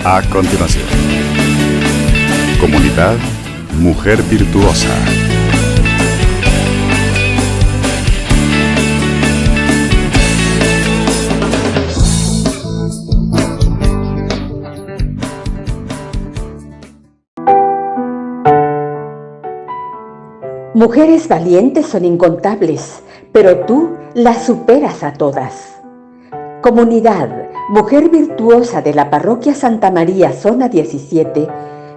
A continuación, Comunidad Mujer Virtuosa. Mujeres valientes son incontables, pero tú las superas a todas. Comunidad Mujer Virtuosa de la Parroquia Santa María, Zona 17,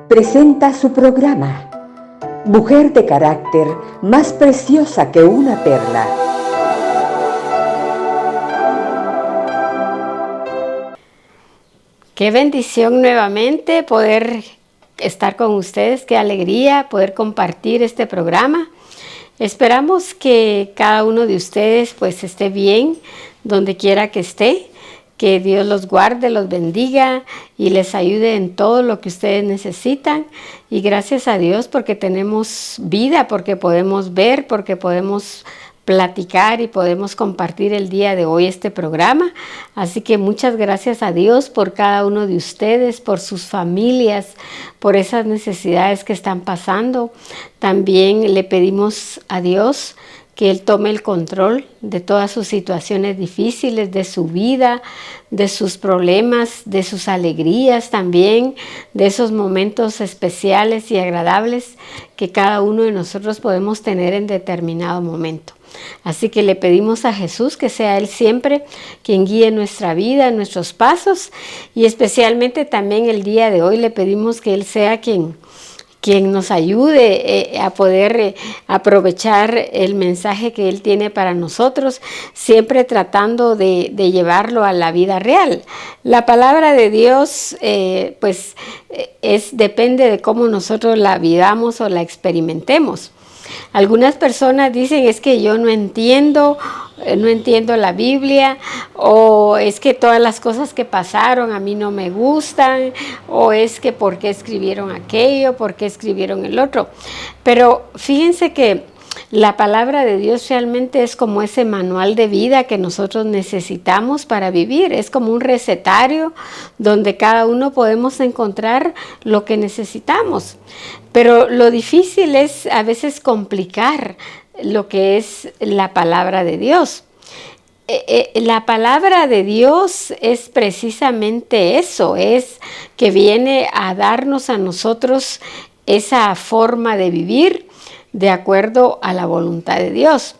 presenta su programa, Mujer de carácter más preciosa que una perla. Qué bendición nuevamente poder estar con ustedes, qué alegría poder compartir este programa. Esperamos que cada uno de ustedes pues esté bien donde quiera que esté, que Dios los guarde, los bendiga y les ayude en todo lo que ustedes necesitan. Y gracias a Dios porque tenemos vida, porque podemos ver, porque podemos platicar y podemos compartir el día de hoy este programa. Así que muchas gracias a Dios por cada uno de ustedes, por sus familias, por esas necesidades que están pasando. También le pedimos a Dios que Él tome el control de todas sus situaciones difíciles, de su vida, de sus problemas, de sus alegrías también, de esos momentos especiales y agradables que cada uno de nosotros podemos tener en determinado momento. Así que le pedimos a Jesús que sea Él siempre quien guíe nuestra vida, nuestros pasos, y especialmente también el día de hoy le pedimos que Él sea quien nos ayude a poder aprovechar el mensaje que Él tiene para nosotros, siempre tratando de llevarlo a la vida real. La palabra de Dios depende de cómo nosotros la vivamos o la experimentemos. Algunas personas dicen, es que yo no entiendo la Biblia, o es que todas las cosas que pasaron a mí no me gustan, o es que por qué escribieron aquello, por qué escribieron el otro. Pero fíjense que la palabra de Dios realmente es como ese manual de vida que nosotros necesitamos para vivir. Es como un recetario donde cada uno podemos encontrar lo que necesitamos. Pero lo difícil es a veces complicar lo que es la palabra de Dios. La palabra de Dios es precisamente eso, es que viene a darnos a nosotros esa forma de vivir de acuerdo a la voluntad de Dios.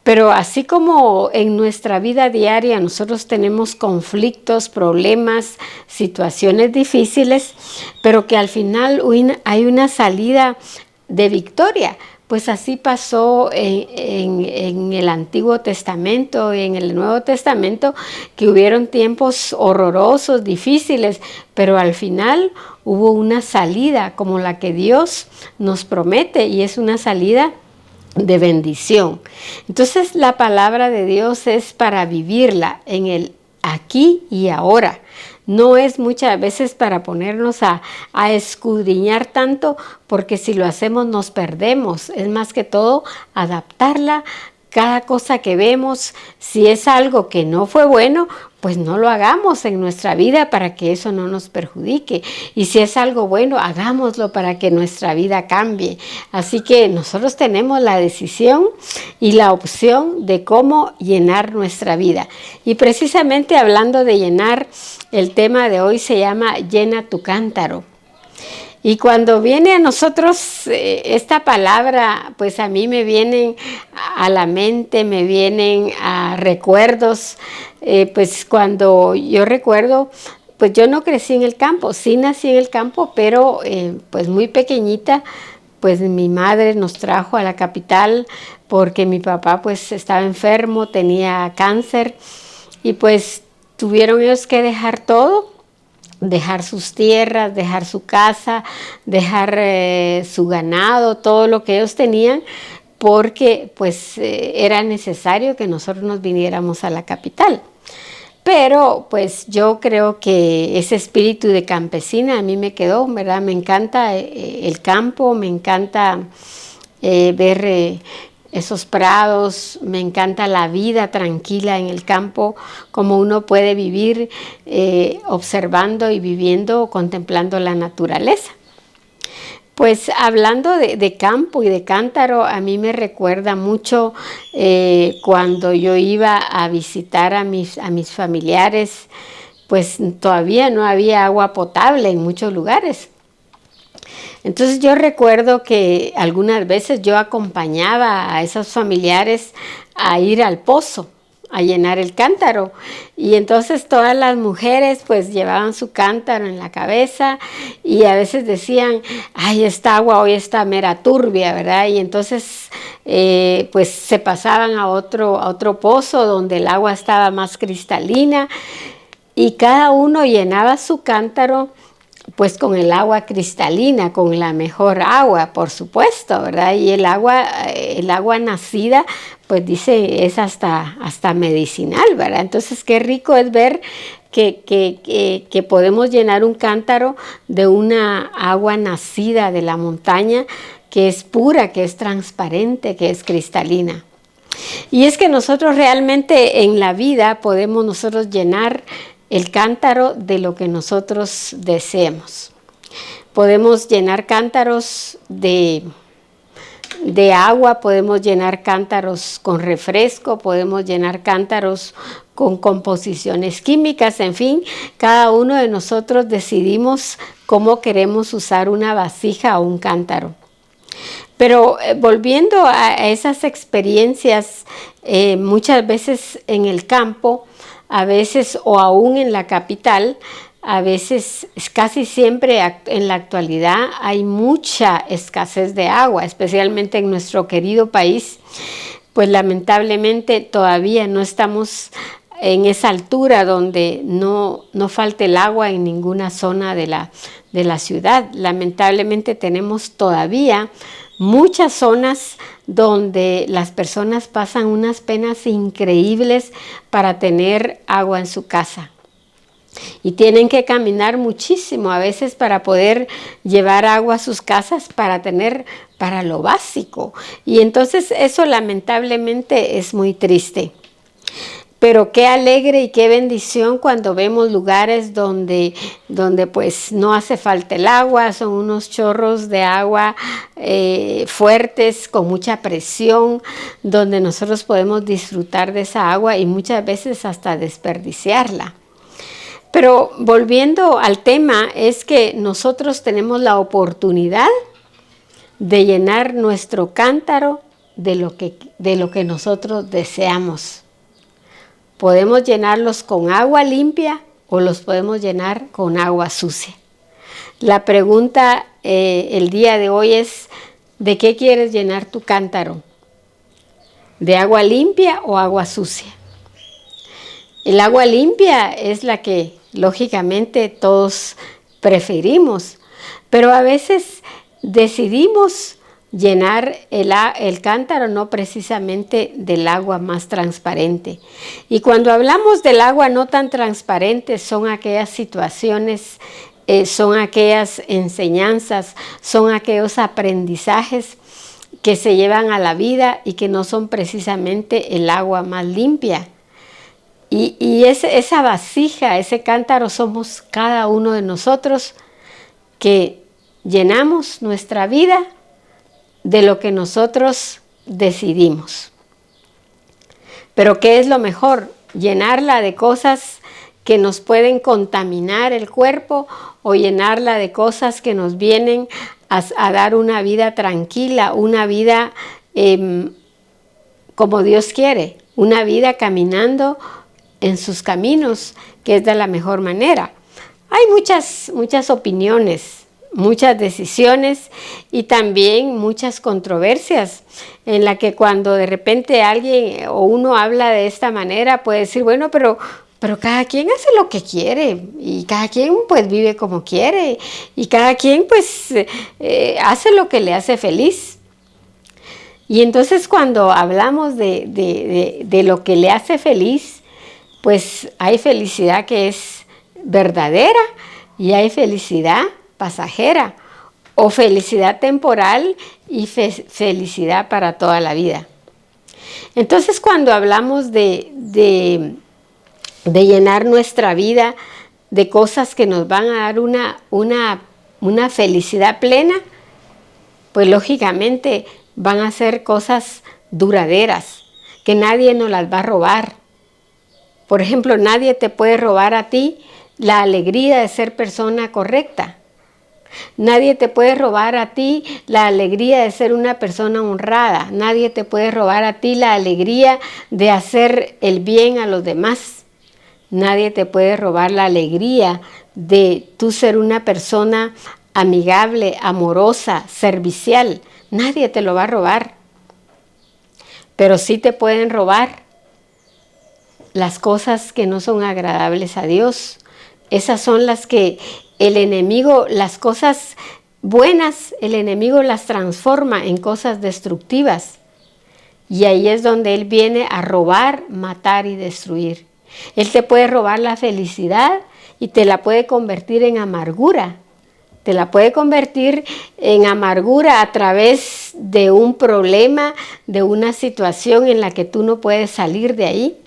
Pero así como en nuestra vida diaria nosotros tenemos conflictos, problemas, situaciones difíciles, pero que al final hay una salida de victoria. Pues así pasó en el Antiguo Testamento y en el Nuevo Testamento, que hubieron tiempos horrorosos, difíciles, pero al final hubo una salida como la que Dios nos promete, y es una salida de bendición. Entonces la palabra de Dios es para vivirla en el aquí y ahora. No es muchas veces para ponernos a escudriñar tanto, porque si lo hacemos nos perdemos. Es más que todo adaptarla. Cada cosa que vemos, si es algo que no fue bueno, pues no lo hagamos en nuestra vida para que eso no nos perjudique. Y si es algo bueno, hagámoslo para que nuestra vida cambie. Así que nosotros tenemos la decisión y la opción de cómo llenar nuestra vida. Y precisamente hablando de llenar, el tema de hoy se llama Llena tu cántaro. Y cuando viene a nosotros esta palabra, pues a mí me vienen a la mente, me vienen a recuerdos. Pues cuando yo recuerdo, pues yo no crecí en el campo, sí nací en el campo, pero pues muy pequeñita, pues mi madre nos trajo a la capital porque mi papá pues estaba enfermo, tenía cáncer, y pues tuvieron ellos que dejar todo. Dejar sus tierras, dejar su casa, dejar su ganado, todo lo que ellos tenían, porque pues era necesario que nosotros nos viniéramos a la capital. Pero pues yo creo que ese espíritu de campesina a mí me quedó, ¿verdad? Me encanta el campo, me encanta ver esos prados, me encanta la vida tranquila en el campo, como uno puede vivir observando y viviendo, contemplando la naturaleza. Pues hablando de campo y de cántaro, a mí me recuerda mucho cuando yo iba a visitar a mis familiares, pues todavía no había agua potable en muchos lugares. Entonces yo recuerdo que algunas veces yo acompañaba a esos familiares a ir al pozo, a llenar el cántaro. Y entonces todas las mujeres pues llevaban su cántaro en la cabeza y a veces decían, ay, esta agua hoy está mera turbia, ¿verdad? Y entonces pues se pasaban a otro pozo donde el agua estaba más cristalina y cada uno llenaba su cántaro pues con el agua cristalina, con la mejor agua, por supuesto, ¿verdad? Y el agua nacida, pues dice, es hasta medicinal, ¿verdad? Entonces, qué rico es ver que podemos llenar un cántaro de una agua nacida de la montaña, que es pura, que es transparente, que es cristalina. Y es que nosotros realmente en la vida podemos nosotros llenar el cántaro de lo que nosotros deseemos. Podemos llenar cántaros de agua, podemos llenar cántaros con refresco, podemos llenar cántaros con composiciones químicas, en fin, cada uno de nosotros decidimos cómo queremos usar una vasija o un cántaro. Pero volviendo a esas experiencias, muchas veces en el campo, a veces o aún en la capital, a veces, casi siempre en la actualidad hay mucha escasez de agua, especialmente en nuestro querido país, pues lamentablemente todavía no estamos en esa altura donde no falte el agua en ninguna zona de la ciudad. Lamentablemente tenemos todavía muchas zonas donde las personas pasan unas penas increíbles para tener agua en su casa. Y tienen que caminar muchísimo a veces para poder llevar agua a sus casas para lo básico. Y entonces eso lamentablemente es muy triste. Pero qué alegre y qué bendición cuando vemos lugares donde pues no hace falta el agua, son unos chorros de agua fuertes, con mucha presión, donde nosotros podemos disfrutar de esa agua y muchas veces hasta desperdiciarla. Pero volviendo al tema, es que nosotros tenemos la oportunidad de llenar nuestro cántaro de lo que nosotros deseamos. Podemos llenarlos con agua limpia o los podemos llenar con agua sucia. La pregunta el día de hoy es, ¿de qué quieres llenar tu cántaro? ¿De agua limpia o agua sucia? El agua limpia es la que lógicamente todos preferimos, pero a veces decidimos llenar el cántaro no precisamente del agua más transparente. Y cuando hablamos del agua no tan transparente, son aquellas situaciones, son aquellas enseñanzas, son aquellos aprendizajes que se llevan a la vida y que no son precisamente el agua más limpia. Y esa vasija, ese cántaro somos cada uno de nosotros que llenamos nuestra vida de lo que nosotros decidimos. Pero ¿qué es lo mejor? Llenarla de cosas que nos pueden contaminar el cuerpo o llenarla de cosas que nos vienen a dar una vida tranquila, una vida como Dios quiere, una vida caminando en sus caminos, que es de la mejor manera. Hay muchas opiniones, muchas decisiones y también muchas controversias en la que cuando de repente alguien o uno habla de esta manera puede decir, bueno, pero cada quien hace lo que quiere y cada quien pues vive como quiere y cada quien pues hace lo que le hace feliz. Y entonces cuando hablamos de lo que le hace feliz, pues hay felicidad que es verdadera y hay felicidad pasajera o felicidad temporal y felicidad para toda la vida. Entonces, cuando hablamos de llenar nuestra vida de cosas que nos van a dar una felicidad plena, pues lógicamente van a ser cosas duraderas, que nadie nos las va a robar. Por ejemplo, nadie te puede robar a ti la alegría de ser persona correcta. Nadie te puede robar a ti la alegría de ser una persona honrada. Nadie te puede robar a ti la alegría de hacer el bien a los demás. Nadie te puede robar la alegría de tú ser una persona amigable, amorosa, servicial. Nadie te lo va a robar. Pero sí te pueden robar las cosas que no son agradables a Dios. Esas son las que el enemigo, las cosas buenas, el enemigo las transforma en cosas destructivas. Y ahí es donde él viene a robar, matar y destruir. Él te puede robar la felicidad y te la puede convertir en amargura. Te la puede convertir en amargura a través de un problema, de una situación en la que tú no puedes salir de ahí.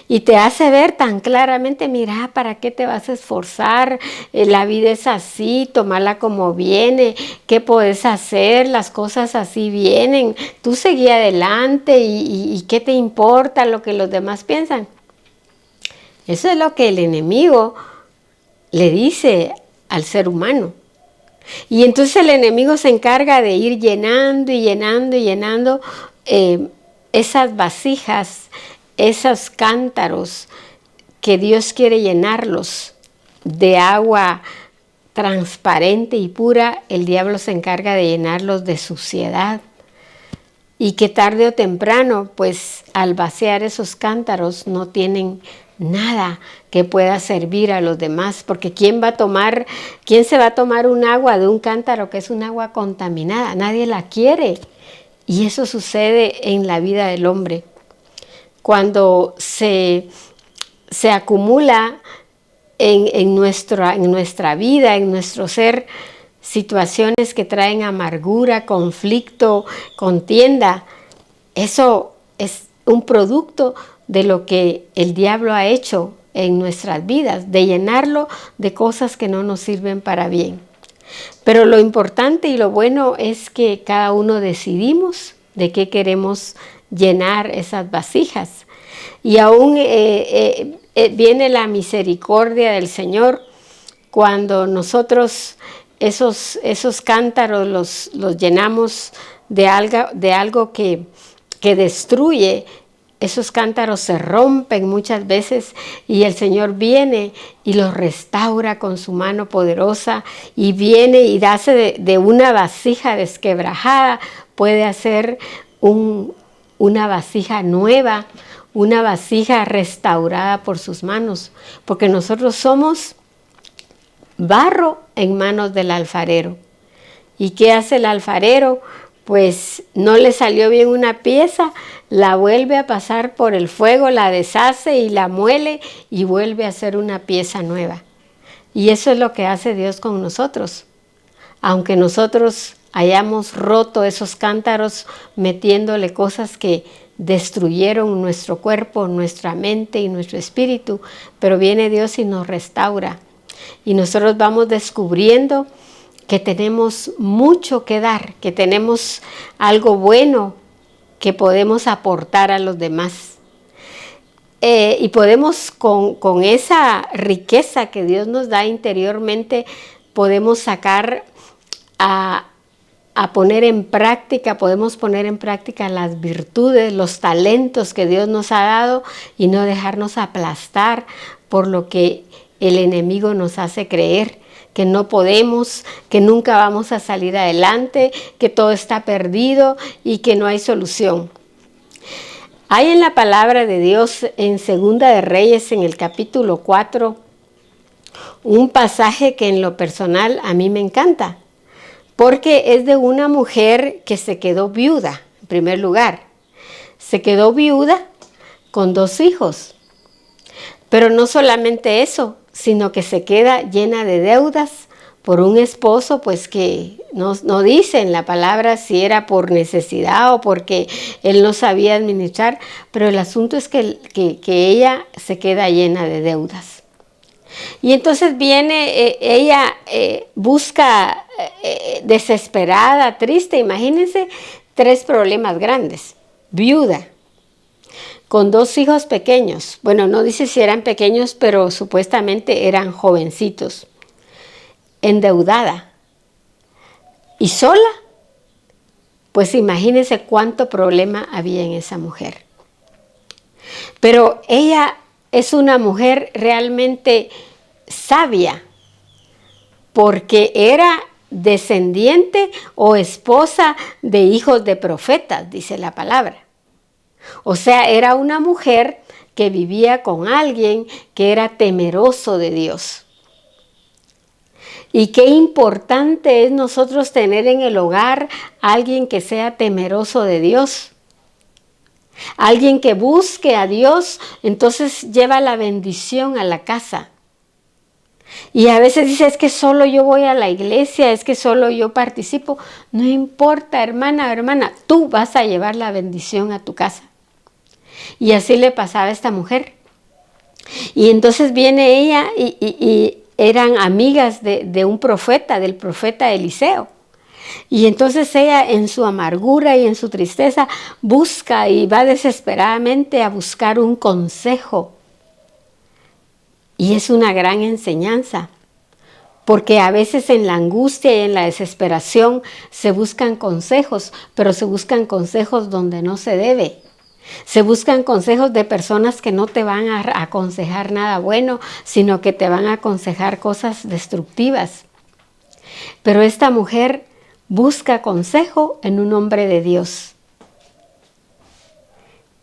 Y te hace ver tan claramente, mira, ¿para qué te vas a esforzar? La vida es así, tomarla como viene. ¿Qué puedes hacer? Las cosas así vienen. Tú seguí adelante y ¿qué te importa lo que los demás piensan? Eso es lo que el enemigo le dice al ser humano. Y entonces el enemigo se encarga de ir llenando y llenando y llenando esas vasijas, esos cántaros que Dios quiere llenarlos de agua transparente y pura. El diablo se encarga de llenarlos de suciedad. Y que tarde o temprano, pues al vaciar esos cántaros no tienen nada que pueda servir a los demás, porque ¿quién se va a tomar un agua de un cántaro que es un agua contaminada? Nadie la quiere. Y eso sucede en la vida del hombre. Cuando se acumula en nuestra vida, en nuestro ser, situaciones que traen amargura, conflicto, contienda, eso es un producto de lo que el diablo ha hecho en nuestras vidas, de llenarlo de cosas que no nos sirven para bien. Pero lo importante y lo bueno es que cada uno decidimos de qué queremos llenar esas vasijas. Y aún viene la misericordia del Señor cuando nosotros esos cántaros los llenamos de algo que destruye. Esos cántaros se rompen muchas veces y el Señor viene y los restaura con su mano poderosa, y viene y hace de una vasija desquebrajada, puede hacer una vasija nueva, una vasija restaurada por sus manos, porque nosotros somos barro en manos del alfarero. ¿Y qué hace el alfarero? Pues no le salió bien una pieza, la vuelve a pasar por el fuego, la deshace y la muele y vuelve a hacer una pieza nueva. Y eso es lo que hace Dios con nosotros. Aunque nosotros hayamos roto esos cántaros metiéndole cosas que destruyeron nuestro cuerpo, nuestra mente y nuestro espíritu, pero viene Dios y nos restaura. Y nosotros vamos descubriendo que tenemos mucho que dar, que tenemos algo bueno que podemos aportar a los demás. Y podemos con esa riqueza que Dios nos da interiormente, podemos sacar a poner en práctica, podemos poner en práctica las virtudes, los talentos que Dios nos ha dado y no dejarnos aplastar por lo que el enemigo nos hace creer, que no podemos, que nunca vamos a salir adelante, que todo está perdido y que no hay solución. Hay en la palabra de Dios en Segunda de Reyes, en el capítulo 4, un pasaje que en lo personal a mí me encanta, porque es de una mujer que se quedó viuda, en primer lugar. Se quedó viuda con 2 hijos, pero no solamente eso, sino que se queda llena de deudas por un esposo, pues que no dice en la palabra si era por necesidad o porque él no sabía administrar, pero el asunto es que ella se queda llena de deudas. Y entonces viene, ella busca desesperada, triste, imagínense, 3 problemas grandes. Viuda, con 2 hijos pequeños. Bueno, no dice si eran pequeños, pero supuestamente eran jovencitos. Endeudada y sola. Pues imagínense cuánto problema había en esa mujer. Pero ella es una mujer realmente sabia, porque era descendiente o esposa de hijos de profetas, dice la palabra. O sea, era una mujer que vivía con alguien que era temeroso de Dios. Y qué importante es nosotros tener en el hogar a alguien que sea temeroso de Dios. Alguien que busque a Dios, entonces lleva la bendición a la casa. Y a veces dice, es que solo yo voy a la iglesia, es que solo yo participo. No importa, hermana, tú vas a llevar la bendición a tu casa. Y así le pasaba a esta mujer. Y entonces viene ella y eran amigas de un profeta, del profeta Eliseo. Y entonces ella en su amargura y en su tristeza busca y va desesperadamente a buscar un consejo. Y es una gran enseñanza, porque a veces en la angustia y en la desesperación se buscan consejos, pero se buscan consejos donde no se debe. Se buscan consejos de personas que no te van a aconsejar nada bueno, sino que te van a aconsejar cosas destructivas. Pero esta mujer busca consejo en un hombre de Dios.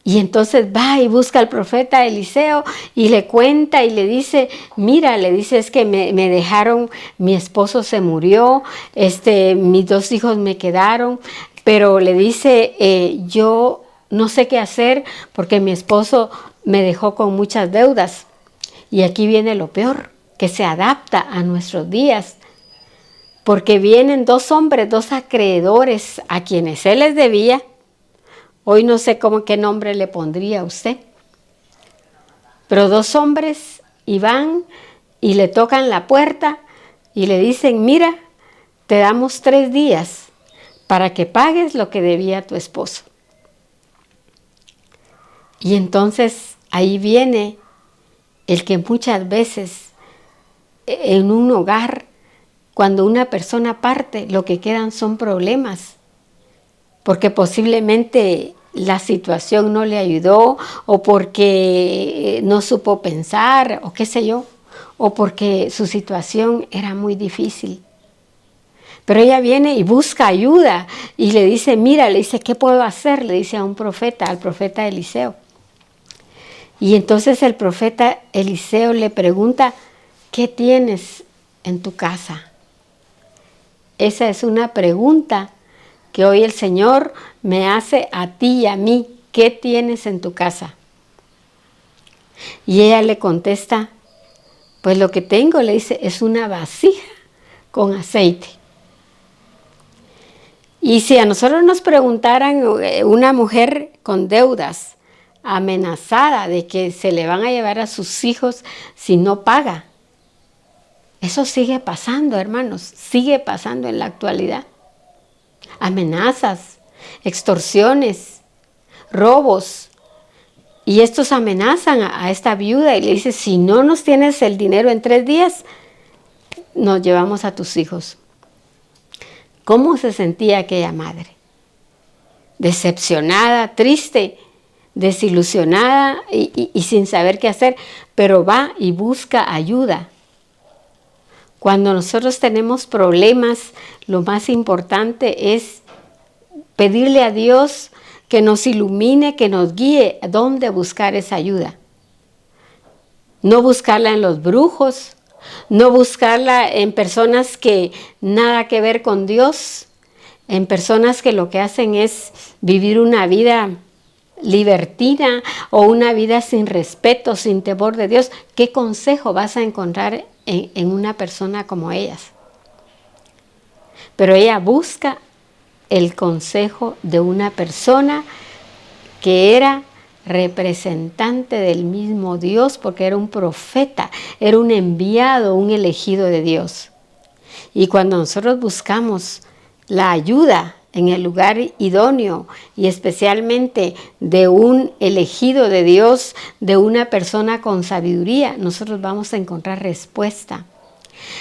Y entonces va y busca al profeta Eliseo y le cuenta y le dice, mira, le dice, es que me dejaron, mi esposo se murió, mis 2 hijos me quedaron, pero le dice, yo no sé qué hacer porque mi esposo me dejó con muchas deudas. Y aquí viene lo peor, que se adapta a nuestros días. Porque vienen 2 hombres, 2 acreedores a quienes él les debía. Hoy no sé qué nombre le pondría a usted. Pero 2 hombres y van y le tocan la puerta y le dicen, mira, te damos 3 días para que pagues lo que debía tu esposo. Y entonces ahí viene el que muchas veces en un hogar, cuando una persona parte, lo que quedan son problemas, porque posiblemente la situación no le ayudó, o porque no supo pensar, o qué sé yo, o porque su situación era muy difícil. Pero ella viene y busca ayuda y le dice, mira, le dice, ¿qué puedo hacer? Le dice a un profeta, al profeta Eliseo. Y entonces el profeta Eliseo le pregunta, ¿qué tienes en tu casa? Esa es una pregunta que hoy el Señor me hace a ti y a mí. ¿Qué tienes en tu casa? Y ella le contesta, pues lo que tengo, le dice, es una vasija con aceite. Y si a nosotros nos preguntaran una mujer con deudas, amenazada de que se le van a llevar a sus hijos si no paga, eso sigue pasando, hermanos, sigue pasando en la actualidad. Amenazas, extorsiones, robos. Y estos amenazan a esta viuda y le dicen, si no nos tienes el dinero en 3 días, nos llevamos a tus hijos. ¿Cómo se sentía aquella madre? Decepcionada, triste, desilusionada y sin saber qué hacer, pero va y busca ayuda. Cuando nosotros tenemos problemas, lo más importante es pedirle a Dios que nos ilumine, que nos guíe a dónde buscar esa ayuda. No buscarla en los brujos, no buscarla en personas que nada que ver con Dios, en personas que lo que hacen es vivir una vida libertina o una vida sin respeto, sin temor de Dios. ¿Qué consejo vas a encontrar en una persona como ellas? pero ella busca el consejo de una persona que era representante del mismo Dios, porque era un profeta, era un enviado, un elegido de Dios. Y cuando nosotros buscamos la ayuda en el lugar idóneo y especialmente de un elegido de Dios, de una persona con sabiduría, nosotros vamos a encontrar respuesta.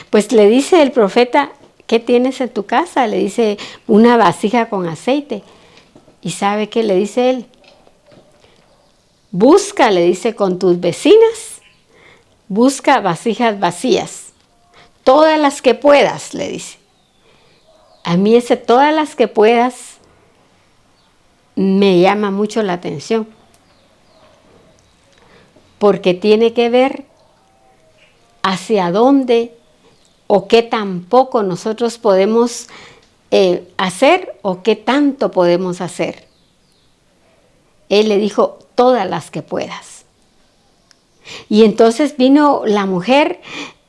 Pues le dice el profeta, ¿qué tienes en tu casa? Le dice, una vasija con aceite. ¿Y sabe qué le dice él? Busca, le dice, con tus vecinas, busca vasijas vacías, todas las que puedas, le dice. A mí ese todas las que puedas me llama mucho la atención, porque tiene que ver hacia dónde o qué tan poco nosotros podemos hacer o qué tanto podemos hacer. Él le dijo, todas las que puedas. Y entonces vino la mujer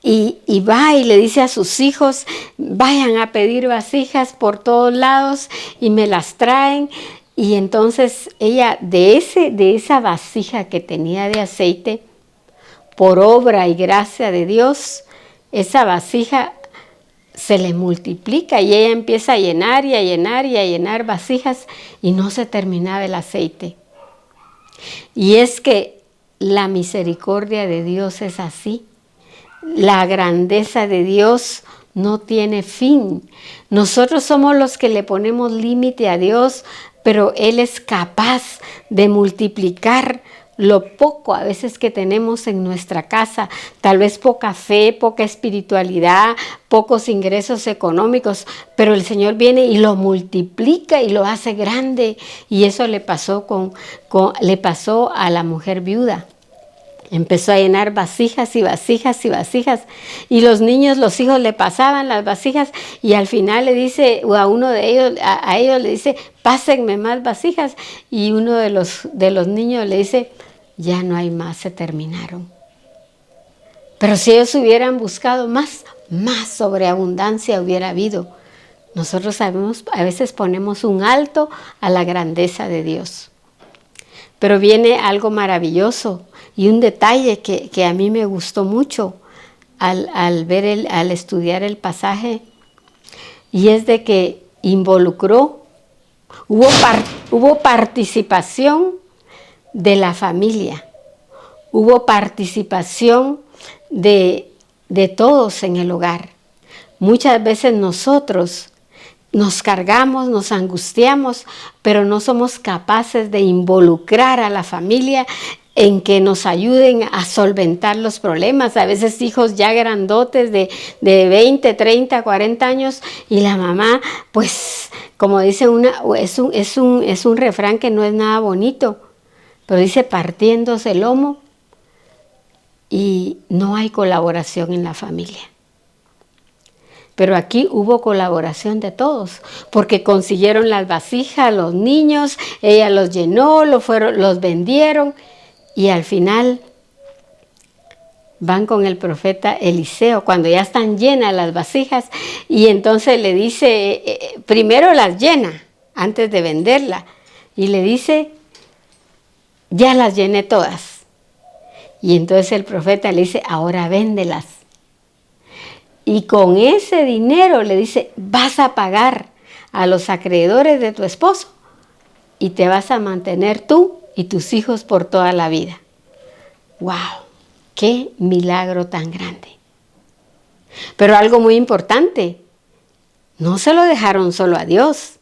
y va y le dice a sus hijos, vayan a pedir vasijas por todos lados y me las traen. Y entonces ella de esa vasija que tenía de aceite, por obra y gracia de Dios, esa vasija se le multiplica y ella empieza a llenar y a llenar y a llenar vasijas y no se terminaba el aceite. Y es que la misericordia de Dios es así. La grandeza de Dios no tiene fin. Nosotros somos los que le ponemos límite a Dios, pero Él es capaz de multiplicar lo poco a veces que tenemos en nuestra casa, tal vez poca fe, poca espiritualidad, pocos ingresos económicos, pero el Señor viene y lo multiplica y lo hace grande. Y eso le pasó le pasó a la mujer viuda. Empezó a llenar vasijas y vasijas y vasijas, y los niños, los hijos le pasaban las vasijas y al final le dice a uno de ellos, a ellos le dice, pásenme más vasijas, y uno de los niños le dice, ya no hay más, se terminaron. Pero si ellos hubieran buscado más sobreabundancia hubiera habido. Nosotros sabemos, a veces ponemos un alto a la grandeza de Dios. Pero viene algo maravilloso y un detalle que a mí me gustó mucho al estudiar el pasaje, y es de que hubo participación de la familia, hubo participación de todos en el hogar. Muchas veces nosotros nos cargamos, nos angustiamos, pero no somos capaces de involucrar a la familia en que nos ayuden a solventar los problemas. A veces hijos ya grandotes de 20, 30, 40 años y la mamá, pues, como dice es un refrán que no es nada bonito, pero dice partiéndose el lomo, y no hay colaboración en la familia. Pero aquí hubo colaboración de todos, porque consiguieron las vasijas, los niños, ella los llenó, los vendieron, y al final van con el profeta Eliseo, cuando ya están llenas las vasijas, y entonces le dice, primero las llena, antes de venderla, y le dice, ya las llené todas. Y entonces el profeta le dice, ahora véndelas. Y con ese dinero le dice, vas a pagar a los acreedores de tu esposo y te vas a mantener tú y tus hijos por toda la vida. ¡Wow! ¡Qué milagro tan grande! Pero algo muy importante, no se lo dejaron solo a Dios.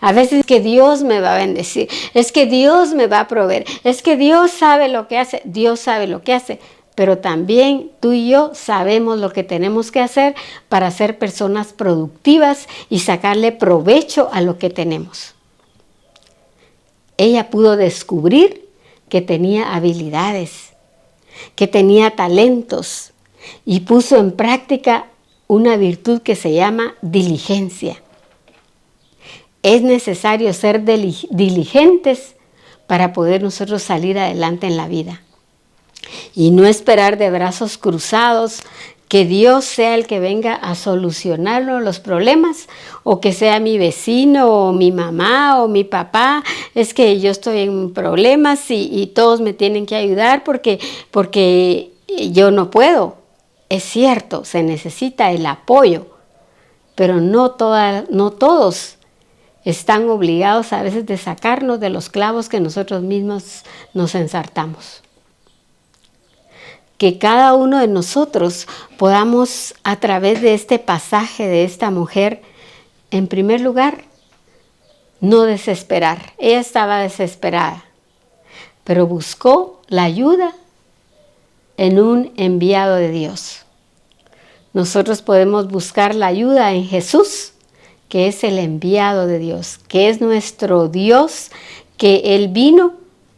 A veces es que Dios me va a bendecir, es que Dios me va a proveer, es que Dios sabe lo que hace, Dios sabe lo que hace. Pero también tú y yo sabemos lo que tenemos que hacer para ser personas productivas y sacarle provecho a lo que tenemos. Ella pudo descubrir que tenía habilidades, que tenía talentos, y puso en práctica una virtud que se llama diligencia. Es necesario ser diligentes para poder nosotros salir adelante en la vida. Y no esperar de brazos cruzados que Dios sea el que venga a solucionarnos los problemas, o que sea mi vecino o mi mamá o mi papá. Es que yo estoy en problemas y todos me tienen que ayudar porque yo no puedo. Es cierto, se necesita el apoyo, pero no todos están obligados a veces de sacarnos de los clavos que nosotros mismos nos ensartamos. Que cada uno de nosotros podamos, a través de este pasaje de esta mujer, en primer lugar, no desesperar. Ella estaba desesperada, pero buscó la ayuda en un enviado de Dios. Nosotros podemos buscar la ayuda en Jesús, que es el enviado de Dios, que es nuestro Dios, que Él vino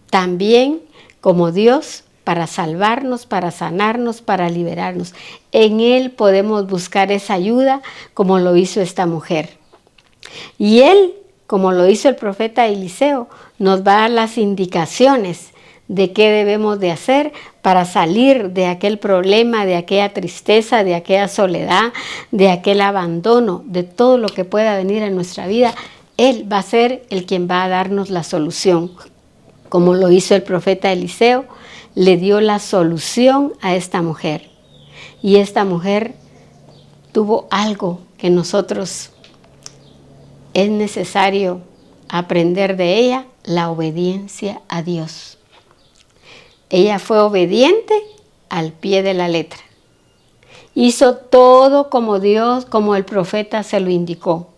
también como Dios para salvarnos, para sanarnos, para liberarnos. En Él podemos buscar esa ayuda como lo hizo esta mujer. Y Él, como lo hizo el profeta Eliseo, nos va a dar las indicaciones de qué debemos de hacer para salir de aquel problema, de aquella tristeza, de aquella soledad, de aquel abandono, de todo lo que pueda venir en nuestra vida. Él va a ser el quien va a darnos la solución. Como lo hizo el profeta Eliseo, le dio la solución a esta mujer. Y esta mujer tuvo algo que nosotros es necesario aprender de ella, la obediencia a Dios. Ella fue obediente al pie de la letra. Hizo todo como Dios, como el profeta se lo indicó.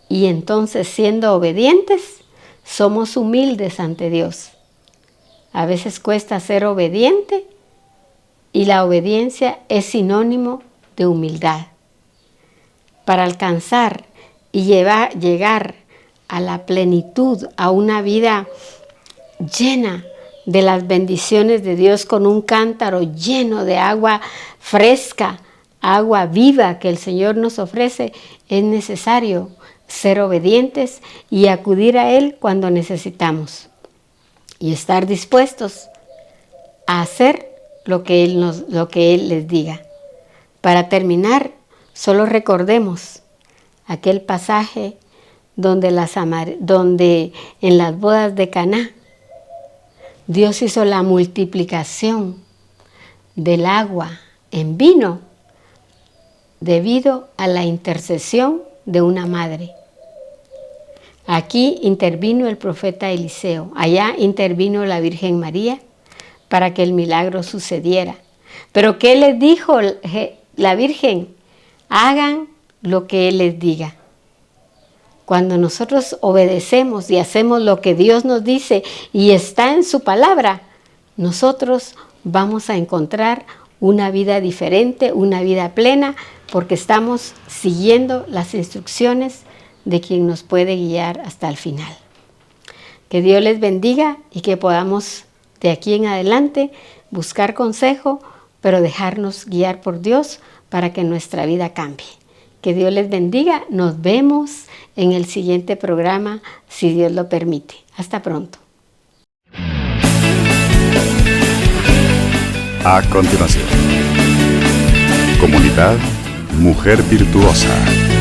Y entonces, siendo obedientes, somos humildes ante Dios. A veces cuesta ser obediente y la obediencia es sinónimo de humildad. Para alcanzar y llegar a la plenitud, a una vida llena de las bendiciones de Dios, con un cántaro lleno de agua fresca, agua viva que el Señor nos ofrece, es necesario ser obedientes y acudir a Él cuando necesitamos. Y estar dispuestos a hacer lo que Él les diga. Para terminar, solo recordemos aquel pasaje donde en las bodas de Caná, Dios hizo la multiplicación del agua en vino debido a la intercesión de una madre. Aquí intervino el profeta Eliseo, allá intervino la Virgen María para que el milagro sucediera. Pero ¿qué les dijo la Virgen? Hagan lo que Él les diga. Cuando nosotros obedecemos y hacemos lo que Dios nos dice y está en su palabra, nosotros vamos a encontrar una vida diferente, una vida plena, porque estamos siguiendo las instrucciones de quien nos puede guiar hasta el final. Que Dios les bendiga y que podamos de aquí en adelante buscar consejo, pero dejarnos guiar por Dios para que nuestra vida cambie. Que Dios les bendiga. Nos vemos en el siguiente programa, si Dios lo permite. Hasta pronto. A continuación, Comunidad Mujer Virtuosa.